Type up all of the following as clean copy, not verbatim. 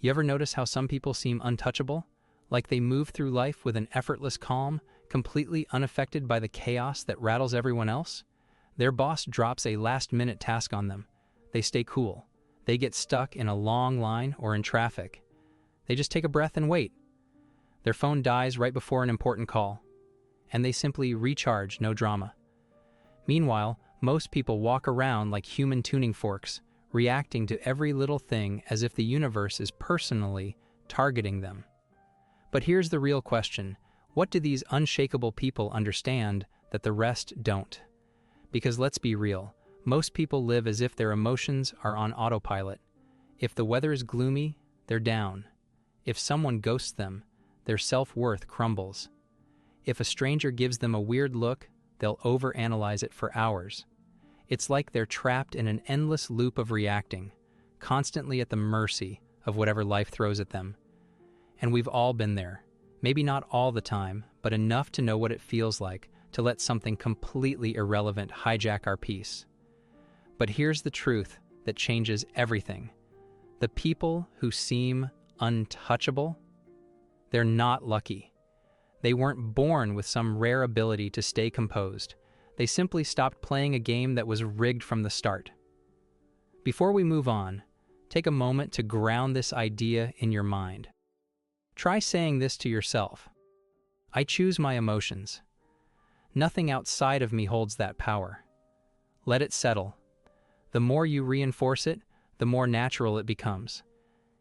You ever notice how some people seem untouchable? Like they move through life with an effortless calm, completely unaffected by the chaos that rattles everyone else? Their boss drops a last-minute task on them. They stay cool. They get stuck in a long line or in traffic. They just take a breath and wait. Their phone dies right before an important call, and they simply recharge, no drama. Meanwhile, most people walk around like human tuning forks, reacting to every little thing as if the universe is personally targeting them. But here's the real question. What do these unshakable people understand that the rest don't? Because let's be real, most people live as if their emotions are on autopilot. If the weather is gloomy, they're down. If someone ghosts them, their self-worth crumbles. If a stranger gives them a weird look, they'll overanalyze it for hours. It's like they're trapped in an endless loop of reacting, constantly at the mercy of whatever life throws at them. And we've all been there. Maybe not all the time, but enough to know what it feels like to let something completely irrelevant hijack our peace. But here's the truth that changes everything. The people who seem untouchable, they're not lucky. They weren't born with some rare ability to stay composed. They simply stopped playing a game that was rigged from the start. Before we move on, take a moment to ground this idea in your mind. Try saying this to yourself. I choose my emotions. Nothing outside of me holds that power. Let it settle. The more you reinforce it, the more natural it becomes.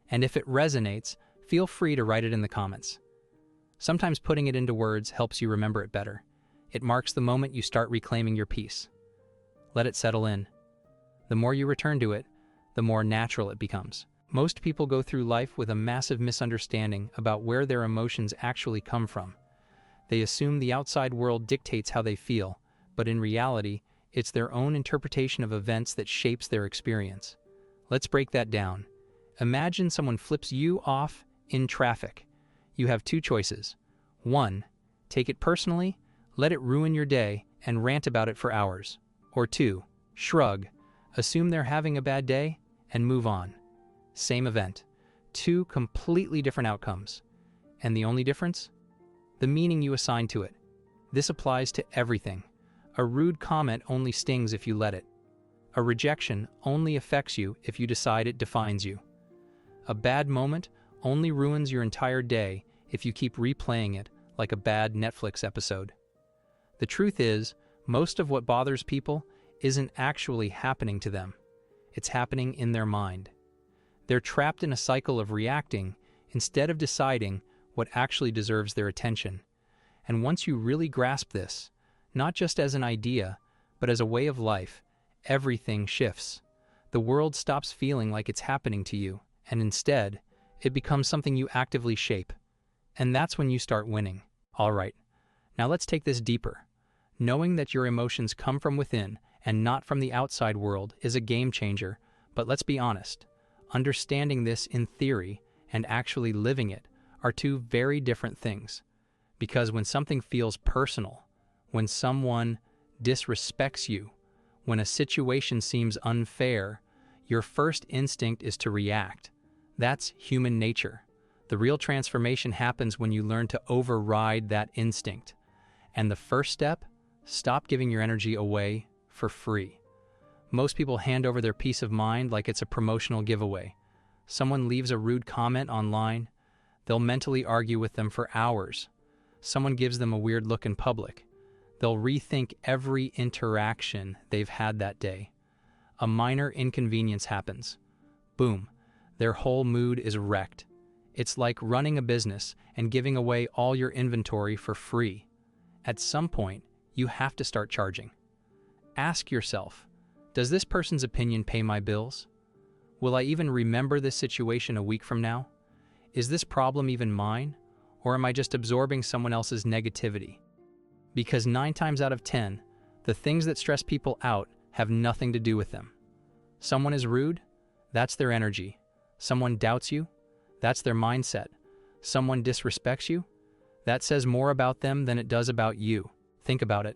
And if it resonates, feel free to write it in the comments. Sometimes putting it into words helps you remember it better. It marks the moment you start reclaiming your peace. Let it settle in. The more you return to it, the more natural it becomes. Most people go through life with a massive misunderstanding about where their emotions actually come from. They assume the outside world dictates how they feel, but in reality, it's their own interpretation of events that shapes their experience. Let's break that down. Imagine someone flips you off in traffic. You have two choices. 1. Take it personally, let it ruin your day, and rant about it for hours. Or 2. Shrug, assume they're having a bad day, and move on. Same event. Two completely different outcomes. And the only difference? The meaning you assign to it. This applies to everything. A rude comment only stings if you let it. A rejection only affects you if you decide it defines you. A bad moment only ruins your entire day if you keep replaying it like a bad Netflix episode. The truth is, most of what bothers people isn't actually happening to them. It's happening in their mind. They're trapped in a cycle of reacting instead of deciding what actually deserves their attention. And once you really grasp this, not just as an idea, but as a way of life, everything shifts. The world stops feeling like it's happening to you, and instead, it becomes something you actively shape. And that's when you start winning. All right, now let's take this deeper. Knowing that your emotions come from within and not from the outside world is a game changer, but let's be honest. Understanding this in theory and actually living it are two very different things. Because when something feels personal, when someone disrespects you, when a situation seems unfair, your first instinct is to react. That's human nature. The real transformation happens when you learn to override that instinct. And the first step? Stop giving your energy away for free. Most people hand over their peace of mind like it's a promotional giveaway. Someone leaves a rude comment online, they'll mentally argue with them for hours. Someone gives them a weird look in public. They'll rethink every interaction they've had that day. A minor inconvenience happens. Boom, their whole mood is wrecked. It's like running a business and giving away all your inventory for free. At some point, you have to start charging. Ask yourself, does this person's opinion pay my bills? Will I even remember this situation a week from now? Is this problem even mine? Or am I just absorbing someone else's negativity? Because 9 times out of 10, the things that stress people out have nothing to do with them. Someone is rude? That's their energy. Someone doubts you? That's their mindset. Someone disrespects you? That says more about them than it does about you. Think about it.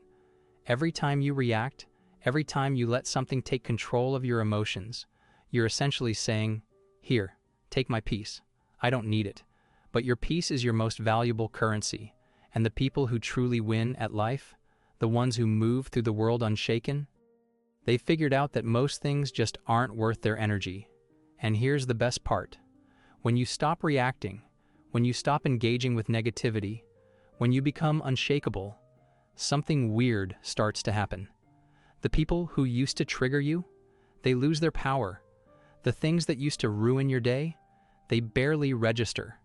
Every time you react, every time you let something take control of your emotions, you're essentially saying, "Here, take my peace. I don't need it. But your peace is your most valuable currency, and the people who truly win at life, the ones who move through the world unshaken, they've figured out that most things just aren't worth their energy. And here's the best part. When you stop reacting, when you stop engaging with negativity, when you become unshakable, something weird starts to happen. The people who used to trigger you, they lose their power. The things that used to ruin your day, they barely register.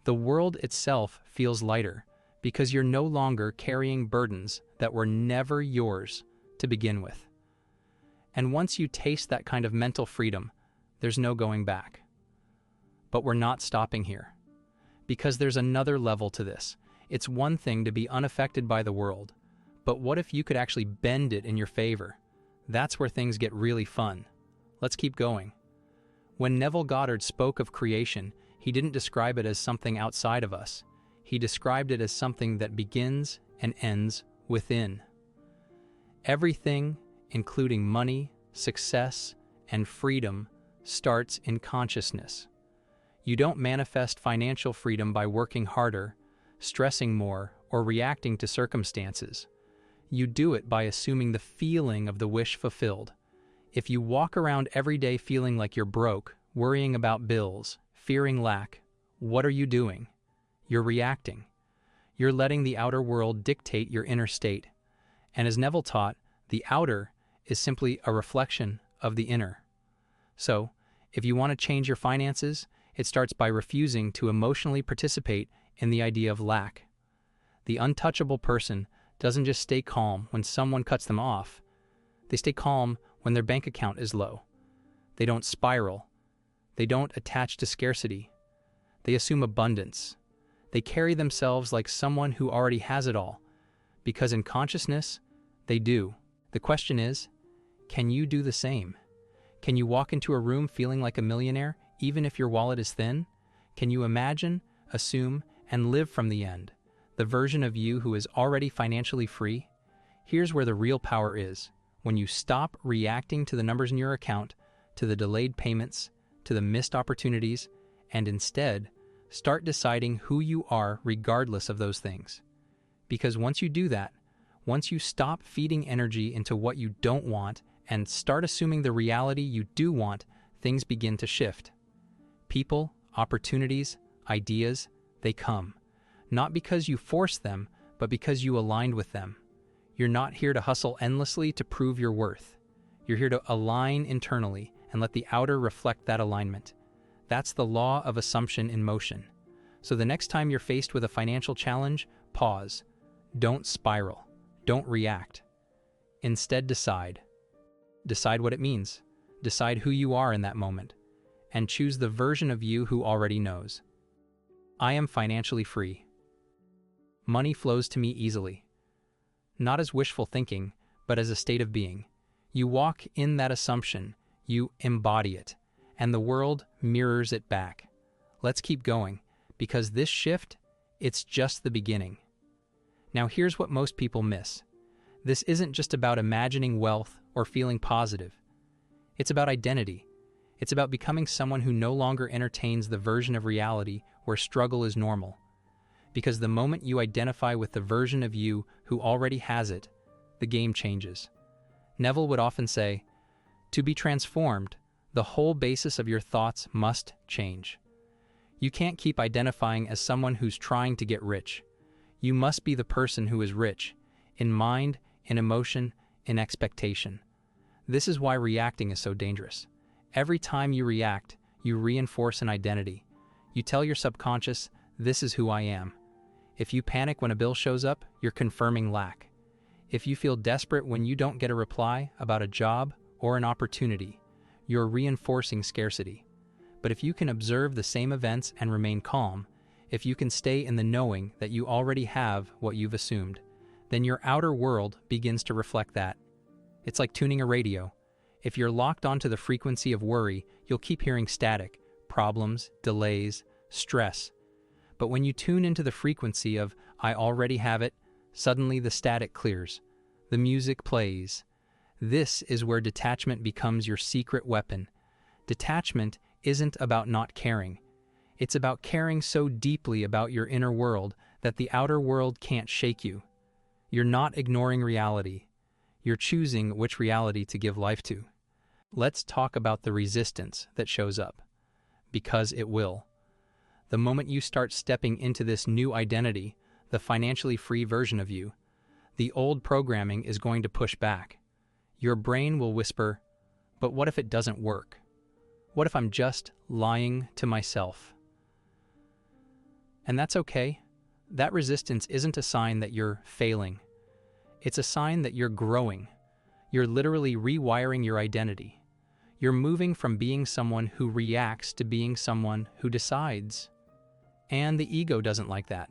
The world itself feels lighter because you're no longer carrying burdens that were never yours to begin with. And once you taste that kind of mental freedom, there's no going back. But we're not stopping here. Because there's another level to this. It's one thing to be unaffected by the world, but what if you could actually bend it in your favor? That's where things get really fun. Let's keep going. When Neville Goddard spoke of creation, he didn't describe it as something outside of us. He described it as something that begins and ends within. Everything, including money, success, and freedom, starts in consciousness. You don't manifest financial freedom by working harder, stressing more, or reacting to circumstances. You do it by assuming the feeling of the wish fulfilled. If you walk around every day feeling like you're broke, worrying about bills, fearing lack, what are you doing? You're reacting. You're letting the outer world dictate your inner state. And as Neville taught, the outer is simply a reflection of the inner. So, if you want to change your finances, it starts by refusing to emotionally participate in the idea of lack. The untouchable person doesn't just stay calm when someone cuts them off. They stay calm when their bank account is low. They don't spiral. They don't attach to scarcity. They assume abundance. They carry themselves like someone who already has it all, because in consciousness, they do. The question is, can you do the same? Can you walk into a room feeling like a millionaire, even if your wallet is thin? Can you imagine, assume, and live from the end, the version of you who is already financially free? Here's where the real power is. When you stop reacting to the numbers in your account, to the delayed payments, to the missed opportunities, and instead, start deciding who you are regardless of those things. Because once you do that, once you stop feeding energy into what you don't want and start assuming the reality you do want, things begin to shift. People, opportunities, ideas, they come. Not because you forced them, but because you aligned with them. You're not here to hustle endlessly to prove your worth. You're here to align internally and let the outer reflect that alignment. That's the law of assumption in motion. So the next time you're faced with a financial challenge, pause. Don't spiral. Don't react. Instead, decide. Decide what it means. Decide who you are in that moment. And choose the version of you who already knows. I am financially free. Money flows to me easily. Not as wishful thinking, but as a state of being. You walk in that assumption. You embody it. And the world mirrors it back. Let's keep going, because this shift, it's just the beginning. Now here's what most people miss. This isn't just about imagining wealth or feeling positive. It's about identity. It's about becoming someone who no longer entertains the version of reality where struggle is normal. Because the moment you identify with the version of you who already has it, the game changes. Neville would often say, to be transformed, the whole basis of your thoughts must change. You can't keep identifying as someone who's trying to get rich. You must be the person who is rich, in mind, in emotion, in expectation. This is why reacting is so dangerous. Every time you react, you reinforce an identity. You tell your subconscious, this is who I am. If you panic when a bill shows up, you're confirming lack. If you feel desperate when you don't get a reply about a job or an opportunity, you're reinforcing scarcity. But if you can observe the same events and remain calm, if you can stay in the knowing that you already have what you've assumed, then your outer world begins to reflect that. It's like tuning a radio. If you're locked onto the frequency of worry, you'll keep hearing static, problems, delays, stress. But when you tune into the frequency of, I already have it, suddenly the static clears. The music plays. This is where detachment becomes your secret weapon. Detachment isn't about not caring. It's about caring so deeply about your inner world that the outer world can't shake you. You're not ignoring reality. You're choosing which reality to give life to. Let's talk about the resistance that shows up. Because it will. The moment you start stepping into this new identity, the financially free version of you, the old programming is going to push back. Your brain will whisper, "But what if it doesn't work? What if I'm just lying to myself?" And that's okay. That resistance isn't a sign that you're failing. It's a sign that you're growing. You're literally rewiring your identity. You're moving from being someone who reacts to being someone who decides. And the ego doesn't like that.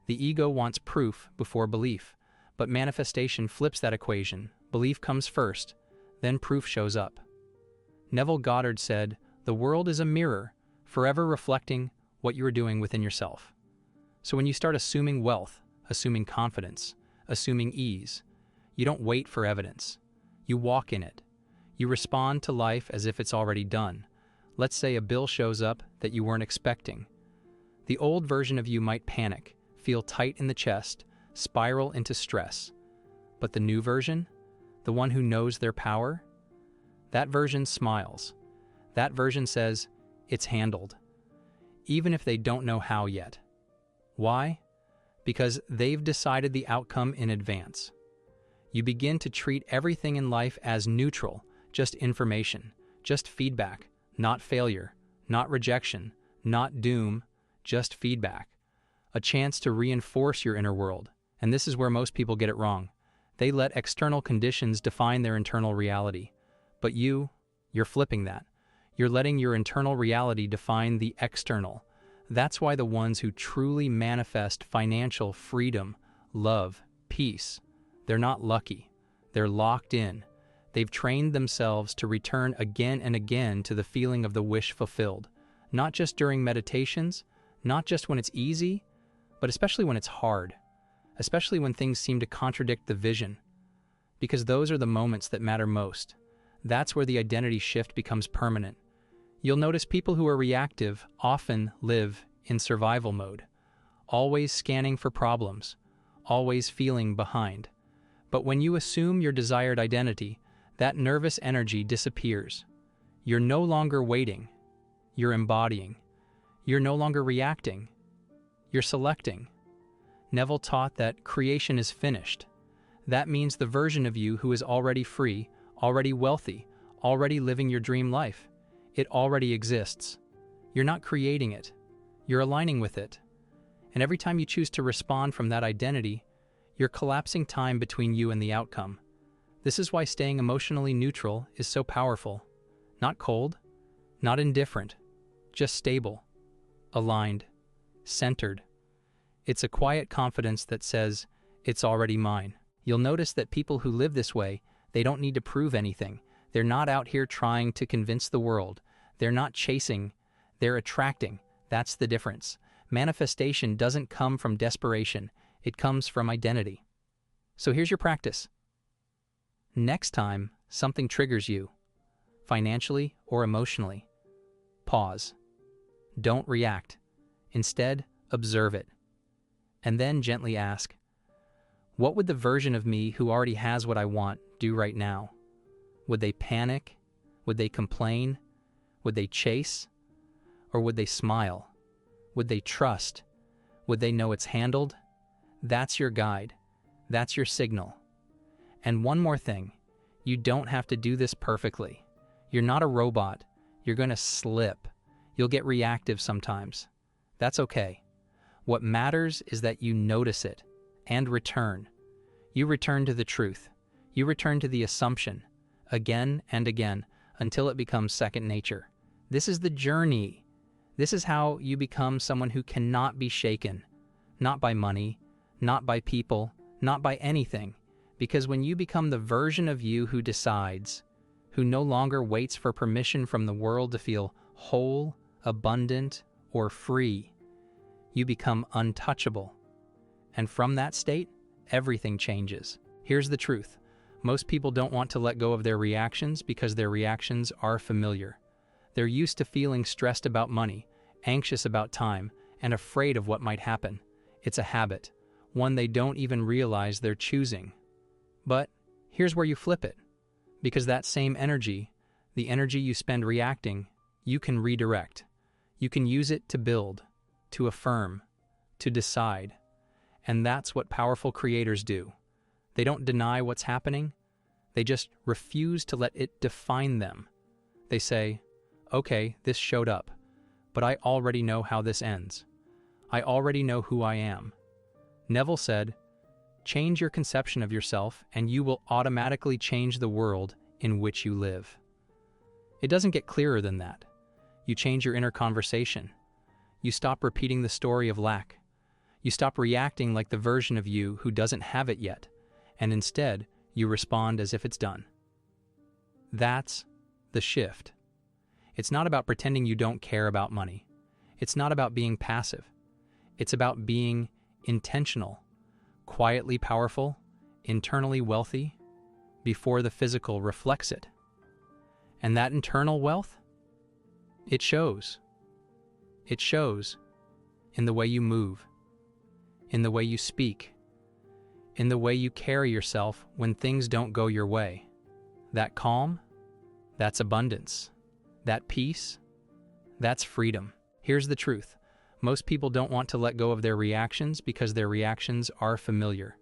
The ego wants proof before belief, but manifestation flips that equation. Belief comes first, then proof shows up. Neville Goddard said, "The world is a mirror, forever reflecting what you are doing within yourself." So when you start assuming wealth, assuming confidence, assuming ease, you don't wait for evidence. You walk in it. You respond to life as if it's already done. Let's say a bill shows up that you weren't expecting. The old version of you might panic, feel tight in the chest, spiral into stress. But the new version, the one who knows their power, that version smiles. That version says, "It's handled," even if they don't know how yet. Why? Because they've decided the outcome in advance. You begin to treat everything in life as neutral, just information, just feedback, not failure, not rejection, not doom, just feedback. A chance to reinforce your inner world. And this is where most people get it wrong. They let external conditions define their internal reality. But you're flipping that. You're letting your internal reality define the external. That's why the ones who truly manifest financial freedom, love, peace, they're not lucky. They're locked in. They've trained themselves to return again and again to the feeling of the wish fulfilled. Not just during meditations, not just when it's easy, but especially when it's hard. Especially when things seem to contradict the vision. Because those are the moments that matter most. That's where the identity shift becomes permanent. You'll notice people who are reactive often live in survival mode, always scanning for problems, always feeling behind. But when you assume your desired identity, that nervous energy disappears. You're no longer waiting, you're embodying. You're no longer reacting, you're selecting. Neville taught that creation is finished. That means the version of you who is already free, already wealthy, already living your dream life. It already exists. You're not creating it. You're aligning with it. And every time you choose to respond from that identity, you're collapsing time between you and the outcome. This is why staying emotionally neutral is so powerful. Not cold, not indifferent, just stable, aligned, centered. It's a quiet confidence that says, "It's already mine." You'll notice that people who live this way, they don't need to prove anything. They're not out here trying to convince the world. They're not chasing, they're attracting. That's the difference. Manifestation doesn't come from desperation, it comes from identity. So here's your practice. Next time something triggers you, financially or emotionally, pause. Don't react. Instead, observe it. And then gently ask, what would the version of me who already has what I want do right now? Would they panic? Would they complain? Would they chase? Or would they smile? Would they trust? Would they know it's handled? That's your guide. That's your signal. And one more thing, you don't have to do this perfectly. You're not a robot. You're going to slip. You'll get reactive sometimes. That's okay. What matters is that you notice it and return. You return to the truth. You return to the assumption again and again until it becomes second nature. This is the journey. This is how you become someone who cannot be shaken. Not by money, not by people, not by anything. Because when you become the version of you who decides, who no longer waits for permission from the world to feel whole, abundant, or free, you become untouchable. And from that state, everything changes. Here's the truth. Most people don't want to let go of their reactions because their reactions are familiar. They're used to feeling stressed about money, anxious about time, and afraid of what might happen. It's a habit, one they don't even realize they're choosing. But here's where you flip it. Because that same energy, the energy you spend reacting, you can redirect. You can use it to build, to affirm, to decide. And that's what powerful creators do. They don't deny what's happening. They just refuse to let it define them. They say, okay, this showed up, but I already know how this ends. I already know who I am. Neville said, change your conception of yourself and you will automatically change the world in which you live. It doesn't get clearer than that. You change your inner conversation. You stop repeating the story of lack. You stop reacting like the version of you who doesn't have it yet, and instead, you respond as if it's done. That's the shift. It's not about pretending you don't care about money. It's not about being passive. It's about being intentional, quietly powerful, internally wealthy, before the physical reflects it. And that internal wealth? It shows. It shows in the way you move, in the way you speak, in the way you carry yourself when things don't go your way. That calm, that's abundance. That peace, that's freedom. Here's the truth. Most people don't want to let go of their reactions because their reactions are familiar.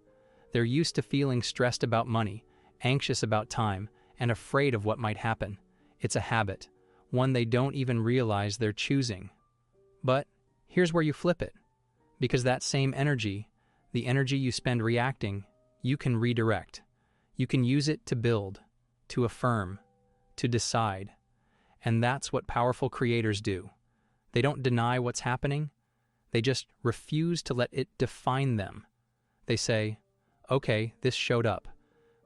They're used to feeling stressed about money, anxious about time, and afraid of what might happen. It's a habit, one they don't even realize they're choosing. But here's where you flip it. Because that same energy, the energy you spend reacting, you can redirect. You can use it to build, to affirm, to decide. And that's what powerful creators do. They don't deny what's happening. They just refuse to let it define them. They say, okay, this showed up,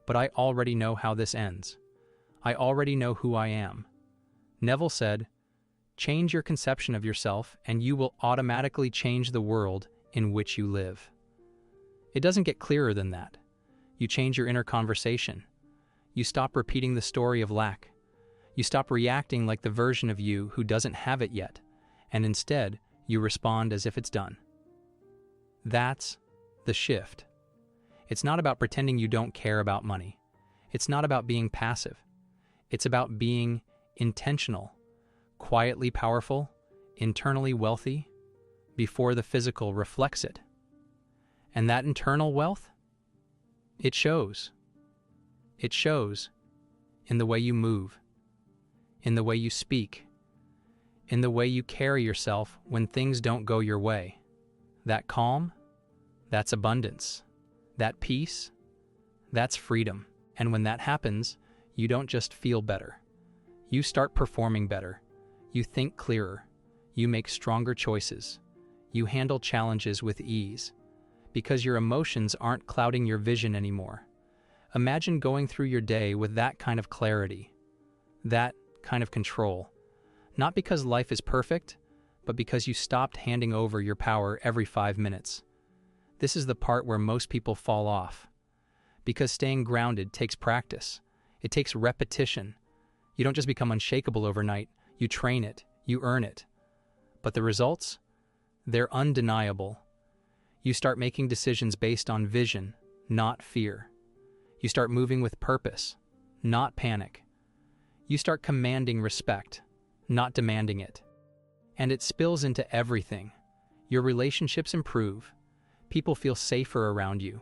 but I already know how this ends. I already know who I am. Neville said, change your conception of yourself and you will automatically change the world in which you live. It doesn't get clearer than that. You change your inner conversation. You stop repeating the story of lack. You stop reacting like the version of you who doesn't have it yet, and instead, you respond as if it's done. That's the shift. It's not about pretending you don't care about money. It's not about being passive. It's about being intentional, quietly powerful, internally wealthy, before the physical reflects it. And that internal wealth? It shows. It shows in the way you move, in the way you speak, in the way you carry yourself when things don't go your way. That calm, that's abundance. That peace, that's freedom. And when that happens, you don't just feel better. You start performing better. You think clearer. You make stronger choices. You handle challenges with ease, because your emotions aren't clouding your vision anymore. Imagine going through your day with that kind of clarity, that kind of control. Not because life is perfect, but because you stopped handing over your power every 5 minutes. This is the part where most people fall off. Because staying grounded takes practice. It takes repetition. You don't just become unshakable overnight. You train it. You earn it. But the results? They're undeniable. You start making decisions based on vision, not fear. You start moving with purpose, not panic. You start commanding respect, not demanding it. And it spills into everything. Your relationships improve. People feel safer around you,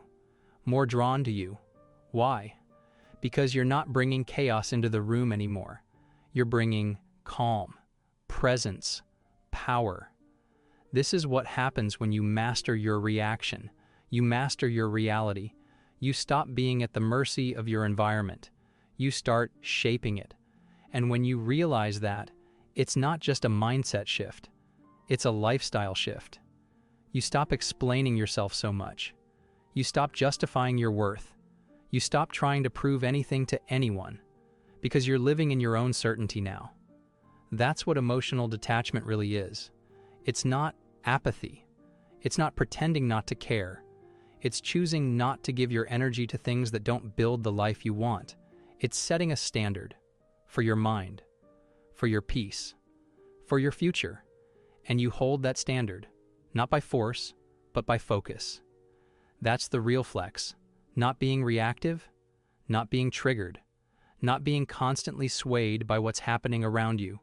more drawn to you. Why? Because you're not bringing chaos into the room anymore. You're bringing calm, presence, power. This is what happens when you master your reaction. You master your reality. You stop being at the mercy of your environment. You start shaping it. And when you realize that, it's not just a mindset shift. It's a lifestyle shift. You stop explaining yourself so much. You stop justifying your worth. You stop trying to prove anything to anyone, because you're living in your own certainty now. That's what emotional detachment really is. It's not apathy. It's not pretending not to care. It's choosing not to give your energy to things that don't build the life you want. It's setting a standard for your mind, for your peace, for your future. And you hold that standard, not by force, but by focus. That's the real flex. Not being reactive, not being triggered, not being constantly swayed by what's happening around you,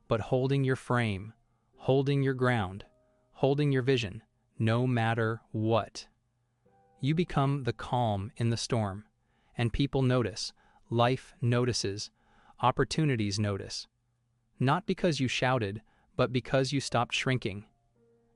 but holding your frame, holding your ground, holding your vision, no matter what. You become the calm in the storm, and people notice, life notices, opportunities notice. Not because you shouted, but because you stopped shrinking.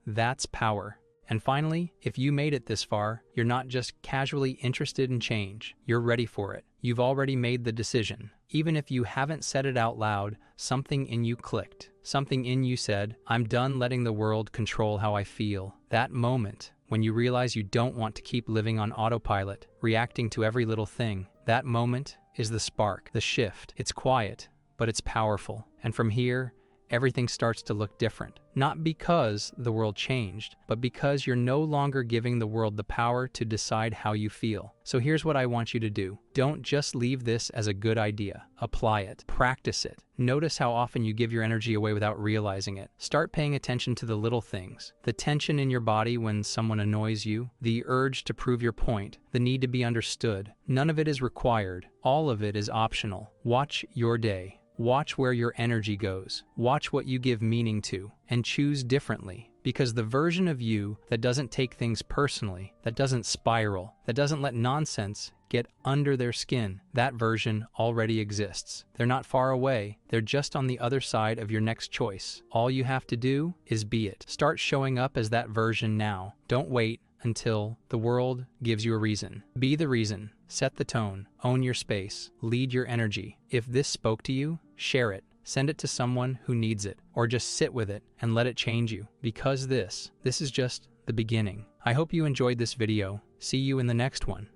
That's power. And finally, if you made it this far, you're not just casually interested in change, you're ready for it. You've already made the decision. Even if you haven't said it out loud, something in you clicked. Something in you said, I'm done letting the world control how I feel. That moment, when you realize you don't want to keep living on autopilot, reacting to every little thing, that moment is the spark, the shift. It's quiet, but it's powerful. And from here, everything starts to look different. Not because the world changed, but because you're no longer giving the world the power to decide how you feel. So here's what I want you to do. Don't just leave this as a good idea. Apply it. Practice it. Notice how often you give your energy away without realizing it. Start paying attention to the little things. The tension in your body when someone annoys you, the urge to prove your point, the need to be understood. None of it is required. All of it is optional. Watch your day. Watch where your energy goes. Watch what you give meaning to, and choose differently. Because the version of you that doesn't take things personally, that doesn't spiral, that doesn't let nonsense get under their skin, that version already exists. They're not far away. They're just on the other side of your next choice. All you have to do is be it. Start showing up as that version now. Don't wait until the world gives you a reason. Be the reason. Set the tone. Own your space. Lead your energy. If this spoke to you, share it. Send it to someone who needs it, or just sit with it and let it change you. Because this is just the beginning. I hope you enjoyed this video. See you in the next one.